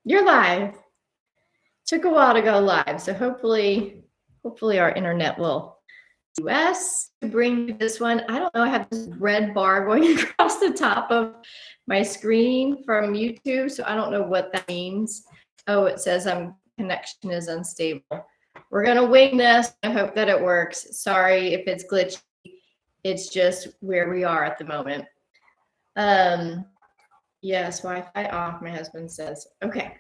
You're live. Took a while to go live, so hopefully our internet will US to bring you this one. I don't know, I have this red bar going across the top of my screen from YouTube, so I don't know what that means. Oh, it says connection is unstable. We're gonna wing this. I hope that it works. Sorry if it's glitchy. It's just where we are at the moment. Yes, Wi-Fi off, my husband says. Okay.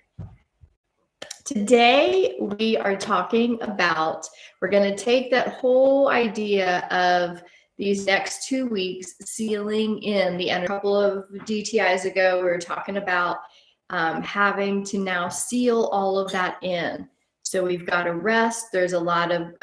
Today we are talking about, we're going to take that whole idea of these next 2 weeks sealing in the end. A couple of DTIs ago, we were talking about having to now seal all of that in. So we've got to rest. There's a lot of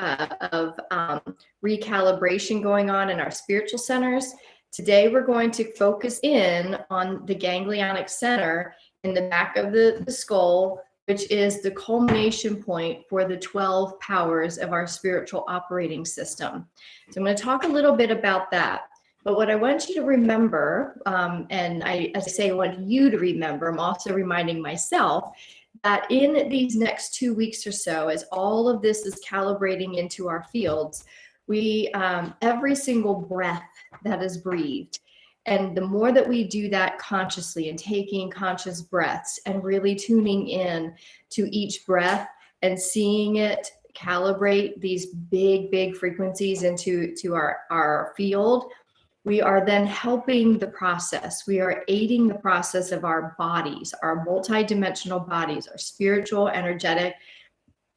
recalibration going on in our spiritual centers. Today, we're going to focus in on the ganglionic center in the back of the skull, which is the culmination point for the 12 powers of our spiritual operating system. So I'm going to talk a little bit about that. But what I want you to remember, and as I say, I want you to remember, I'm also reminding myself that in these next 2 weeks or so, as all of this is calibrating into our fields, we, every single breath that is breathed, and the more that we do that consciously and taking conscious breaths and really tuning in to each breath and seeing it calibrate these big frequencies into our field, we are then helping the process. We are aiding the process of our bodies, our multidimensional bodies, our spiritual, energetic,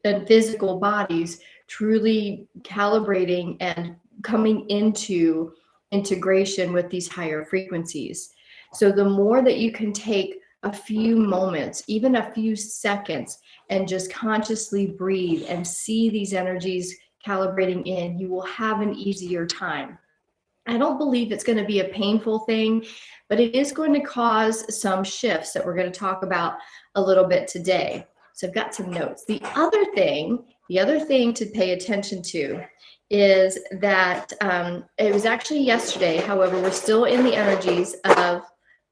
and physical bodies, truly calibrating and coming into integration with these higher frequencies. So the more that you can take a few moments, even a few seconds, and just consciously breathe and see these energies calibrating in, you will have an easier time. I don't believe it's going to be a painful thing, but it is going to cause some shifts that we're going to talk about a little bit today. So I've got some notes. The other thing to pay attention to is that it was actually yesterday. However, we're still in the energies of,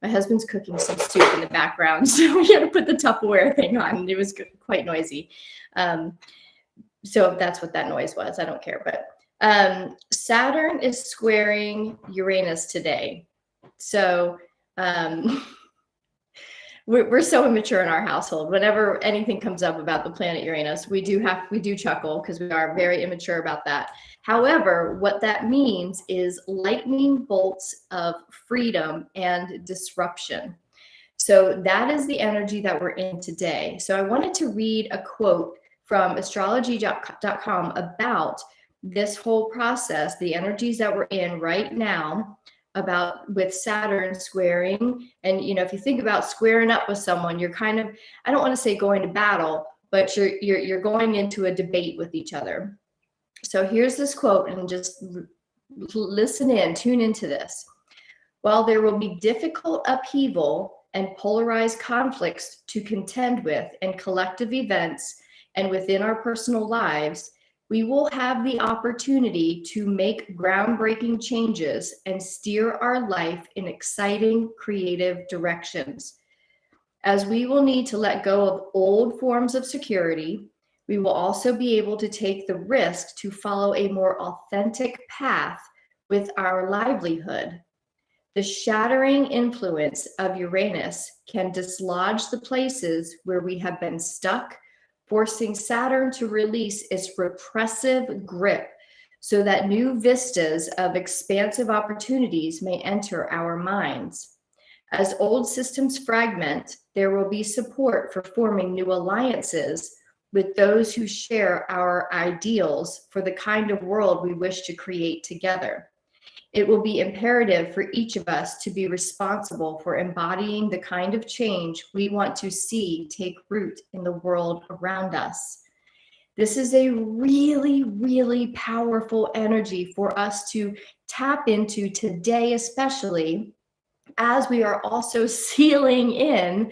my husband's cooking some soup in the background, so we had to put the Tupperware thing on. It was quite noisy. So if that's what that noise was, I don't care. But Saturn is squaring Uranus today. So we're so immature in our household. Whenever anything comes up about the planet Uranus, we do chuckle because we are very immature about that. However, what that means is lightning bolts of freedom and disruption. So that is the energy that we're in today. So I wanted to read a quote from astrology.com about this whole process, the energies that we're in right now, about with Saturn squaring. And if you think about squaring up with someone, you're kind of, I don't want to say going to battle, but you're going into a debate with each other. So here's this quote, and just listen in, tune into this. While there will be difficult upheaval and polarized conflicts to contend with in collective events and within our personal lives, we will have the opportunity to make groundbreaking changes and steer our life in exciting, creative directions. As we will need to let go of old forms of security, we will also be able to take the risk to follow a more authentic path with our livelihood. The shattering influence of Uranus can dislodge the places where we have been stuck, forcing Saturn to release its repressive grip so that new vistas of expansive opportunities may enter our minds. As old systems fragment, there will be support for forming new alliances with those who share our ideals for the kind of world we wish to create together. It will be imperative for each of us to be responsible for embodying the kind of change we want to see take root in the world around us. This is a really powerful energy for us to tap into today, especially as we are also sealing in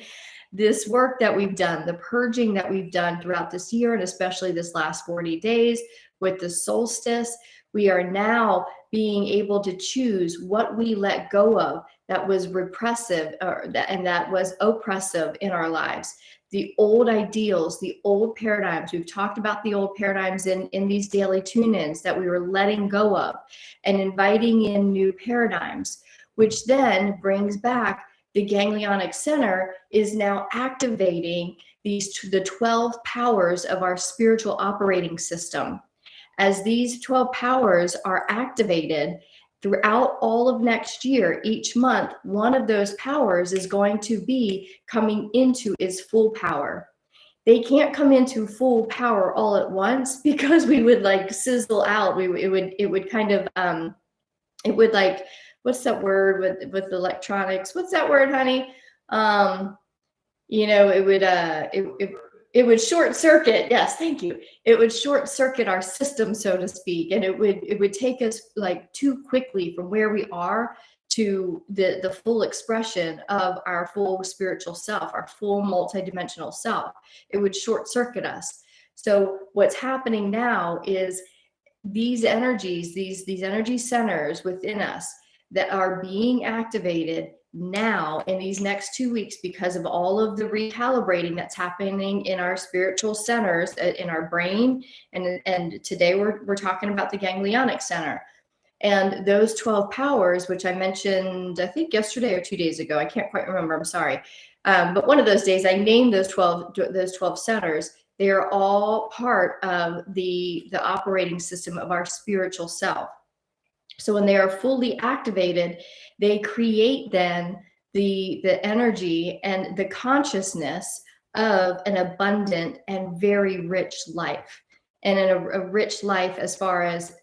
this work that we've done, the purging that we've done throughout this year, and especially this last 40 days with the solstice. We are now being able to choose what we let go of that was repressive and that was oppressive in our lives. The old ideals, the old paradigms, we've talked about the old paradigms in these daily tune-ins that we were letting go of and inviting in new paradigms, which then brings back the ganglionic center is now activating the 12 powers of our spiritual operating system. As these 12 powers are activated, throughout all of next year, each month, one of those powers is going to be coming into its full power. They can't come into full power all at once because we would like sizzle out. It would kind of it would like, what's that word with electronics? What's that word, honey? It would short circuit. Yes, thank you. It would short circuit our system, so to speak, and it would take us like too quickly from where we are to the full expression of our full spiritual self, our full multidimensional self. It would short circuit us. So what's happening now is these energies, these energy centers within us that are being activated now in these next 2 weeks because of all of the recalibrating that's happening in our spiritual centers in our brain. And today we're talking about the ganglionic center. And those 12 powers, which I mentioned, I think yesterday or 2 days ago, I can't quite remember, I'm sorry. But one of those days I named those 12 centers. They are all part of the operating system of our spiritual self. So when they are fully activated, they create then the energy and the consciousness of an abundant and very rich life, and in a rich life as far as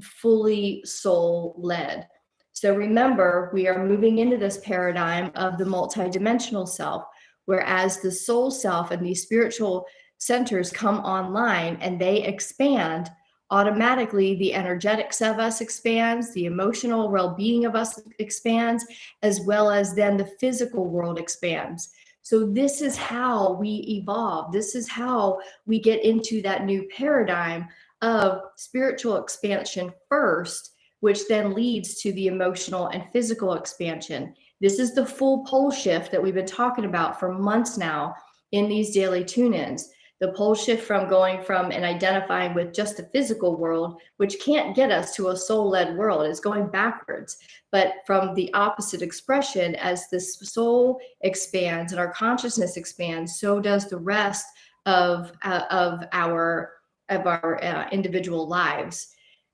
fully soul led. So remember, we are moving into this paradigm of the multidimensional self, whereas the soul self and these spiritual centers come online and they expand, automatically the energetics of us expands, the emotional well-being of us expands, as well as then the physical world expands. So this is how we evolve. This is how we get into that new paradigm of spiritual expansion first, which then leads to the emotional and physical expansion. This is the full pole shift that we've been talking about for months now in these daily tune-ins. The pole shift from going from and identifying with just the physical world, which can't get us to a soul-led world, is going backwards. But from the opposite expression, as the soul expands and our consciousness expands, so does the rest of our individual lives.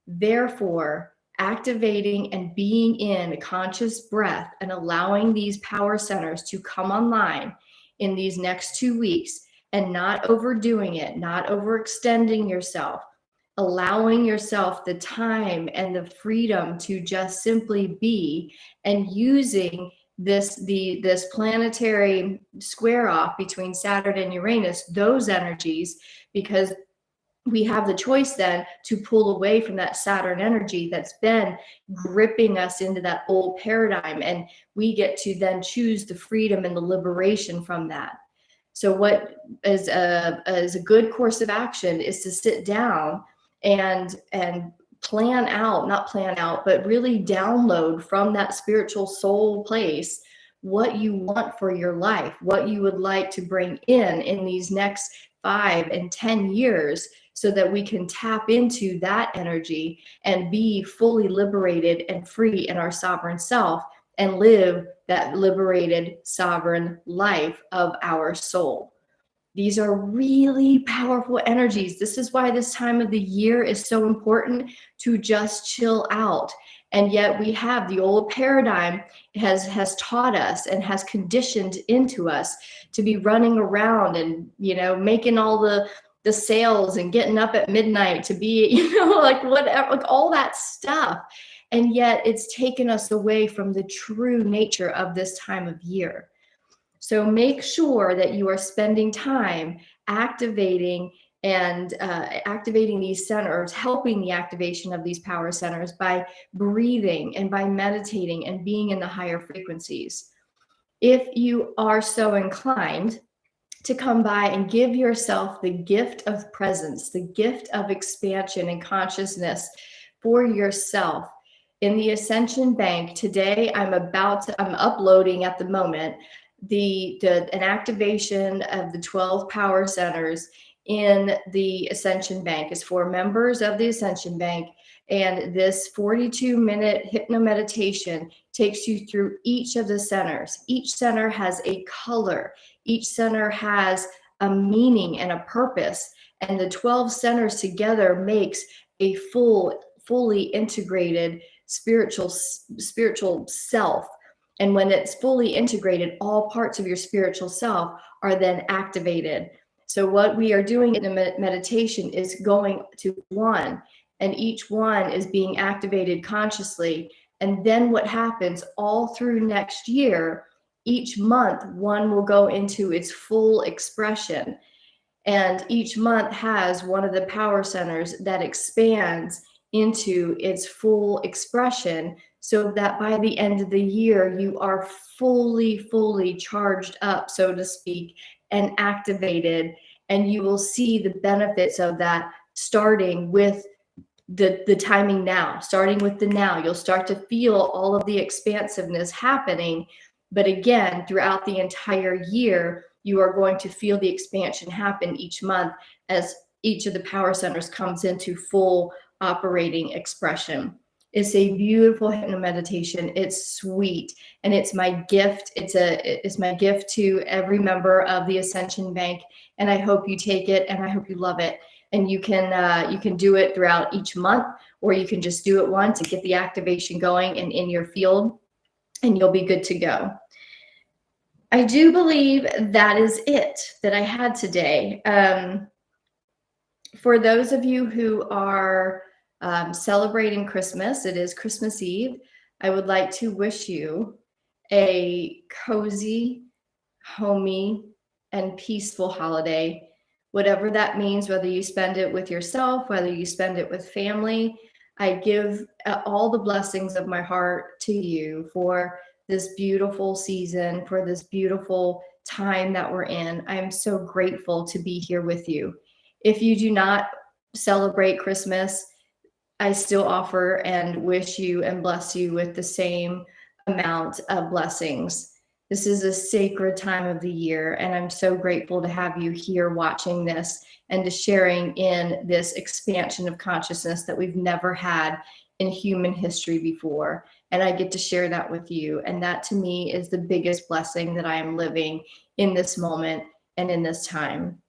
Therefore, activating and being in a conscious breath and allowing these power centers to come online in these next 2 weeks, and not overdoing it, not overextending yourself, allowing yourself the time and the freedom to just simply be, and using this planetary square off between Saturn and Uranus, those energies, because we have the choice then to pull away from that Saturn energy that's been gripping us into that old paradigm, and we get to then choose the freedom and the liberation from that. So what is a good course of action is to sit down and plan out, not plan out, but really download from that spiritual soul place what you want for your life, what you would like to bring in these next 5 and 10 years, so that we can tap into that energy and be fully liberated and free in our sovereign self and live that liberated sovereign life of our soul. These are really powerful energies. This is why this time of the year is so important, to just chill out. And yet we have the old paradigm has taught us and has conditioned into us to be running around and, making all the sales and getting up at midnight to be, like whatever, like all that stuff. And yet it's taken us away from the true nature of this time of year. So make sure that you are spending time activating these centers, helping the activation of these power centers by breathing and by meditating and being in the higher frequencies. If you are so inclined to come by and give yourself the gift of presence, the gift of expansion and consciousness for yourself, in the Ascension Bank today. I'm uploading at the moment an activation of the 12 power centers in the Ascension Bank. Is for members of the Ascension Bank. And this 42-minute hypnomeditation takes you through each of the centers. Each center has a color. Each center has a meaning and a purpose. And the 12 centers together makes a fully integrated spiritual self. And when it's fully integrated, all parts of your spiritual self are then activated. So what we are doing in the meditation is going to one, and each one is being activated consciously. And then what happens all through next year, each month, one will go into its full expression. And each month has one of the power centers that expands into its full expression, so that by the end of the year, you are fully charged up, so to speak, and activated. And you will see the benefits of that starting with the timing now, starting with the now. You'll start to feel all of the expansiveness happening. But again, throughout the entire year, you are going to feel the expansion happen each month as each of the power centers comes into full operating expression. It's a beautiful hypnomeditation. It's sweet, and it's my gift. It's my gift to every member of the Ascension Bank, and I hope you take it, and I hope you love it. And you can do it throughout each month, or you can just do it once to get the activation going and in your field, and you'll be good to go. I do believe that is it that I had today. For those of you who are celebrating Christmas, it is Christmas Eve. I would like to wish you a cozy, homey, and peaceful holiday. Whatever that means, whether you spend it with yourself, whether you spend it with family, I give all the blessings of my heart to you for this beautiful season, for this beautiful time that we're in. I am so grateful to be here with you. If you do not celebrate Christmas, I still offer and wish you and bless you with the same amount of blessings. This is a sacred time of the year, and I'm so grateful to have you here watching this and to sharing in this expansion of consciousness that we've never had in human history before. And I get to share that with you. And that to me is the biggest blessing that I am living in this moment and in this time.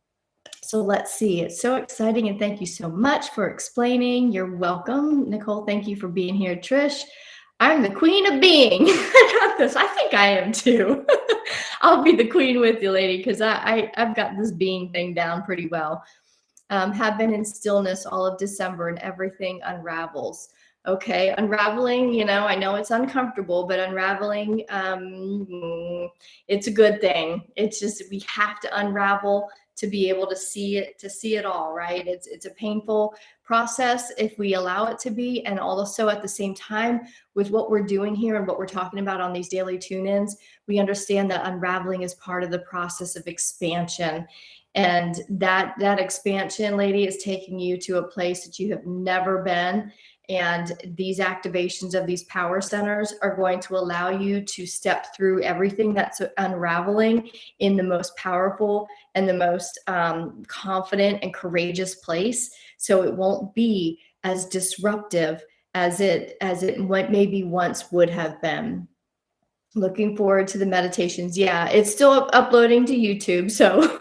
So let's see. It's so exciting. And thank you so much for explaining. You're welcome. Nicole, thank you for being here. Trish, I'm the queen of being. I got this. I think I am too. I'll be the queen with you, lady, because I've got this being thing down pretty well. Have been in stillness all of December, and everything unravels. Okay, unraveling, I know it's uncomfortable, but unraveling, it's a good thing. It's just, we have to unravel to be able to see it all, right? It's a painful process if we allow it to be. And also at the same time, with what we're doing here and what we're talking about on these daily tune-ins, we understand that unraveling is part of the process of expansion. And that expansion, lady, is taking you to a place that you have never been. And these activations of these power centers are going to allow you to step through everything that's unraveling in the most powerful and the most confident and courageous place. So it won't be as disruptive as it maybe once would have been. Looking forward to the meditations. Yeah, it's still uploading to YouTube, so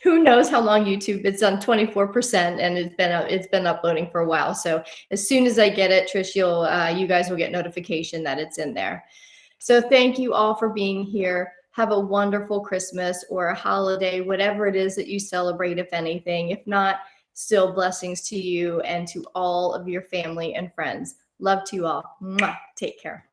who knows how long YouTube. It's on 24%, and it's been uploading for a while. So as soon as I get it, Trish, you guys will get notification that it's in there. So thank you all for being here. Have a wonderful Christmas or a holiday, whatever it is that you celebrate, if anything. If not, still blessings to you and to all of your family and friends. Love to you all. Mwah. Take care.